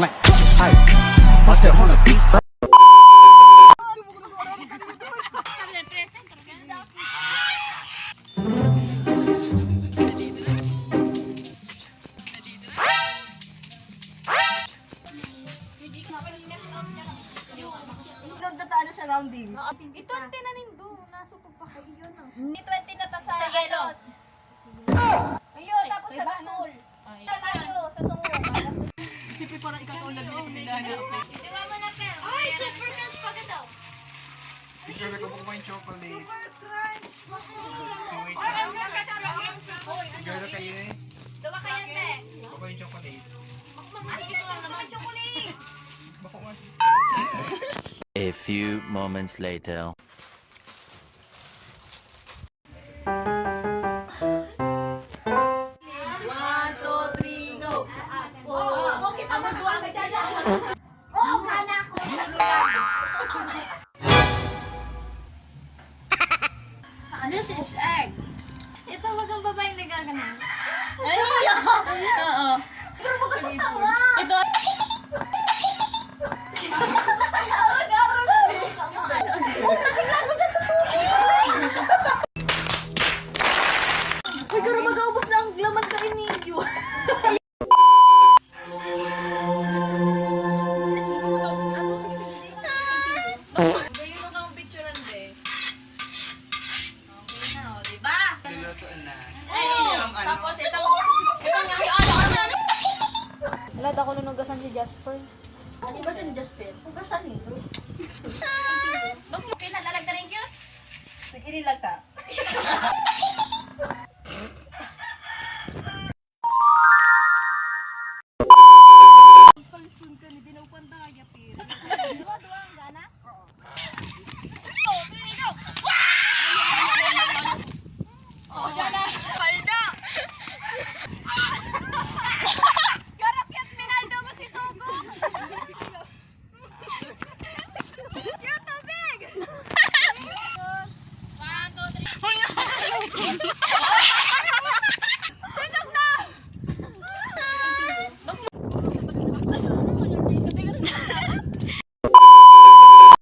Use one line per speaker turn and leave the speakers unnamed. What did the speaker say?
like, ay, bust it on the beat.
Nagdataan na siya rounding.
Ito ang tinanin do. Nasupog pa. Ayun na.
20 na ta sa yelos. Ayun, tapos sa gasol. Tayo, sa sungo.
Siyempre parang ikakaulad nila niya.
Di ba mo na pero? Ay, super crunch pa ka daw.
Ikaw ko po yung chocolate.
Crunch.
Ikaw na kayo eh.
Dawa kayo, te.
Ako po yung chocolate.
Ano yan? Ito naman chocolate.
Bako nga.
A few moments later.
This is egg. Ito wag ang babaeng nagkakanan.
Ay, oo.
Pero wag ang tawa.
Ito.
Tatiglan mo dyan sa tubig. Uy, garo mag-aubos na ang laman ka inigyo. Gayun kang picturean, be. Okay na, o, diba?
Nilutuan na.
Tapos itong
Wala, ako nunugasan si Jasper.
ano ba siya ni Jasper? Hugasan nito. Pinalalagda rin yun? Nag-inilag ta.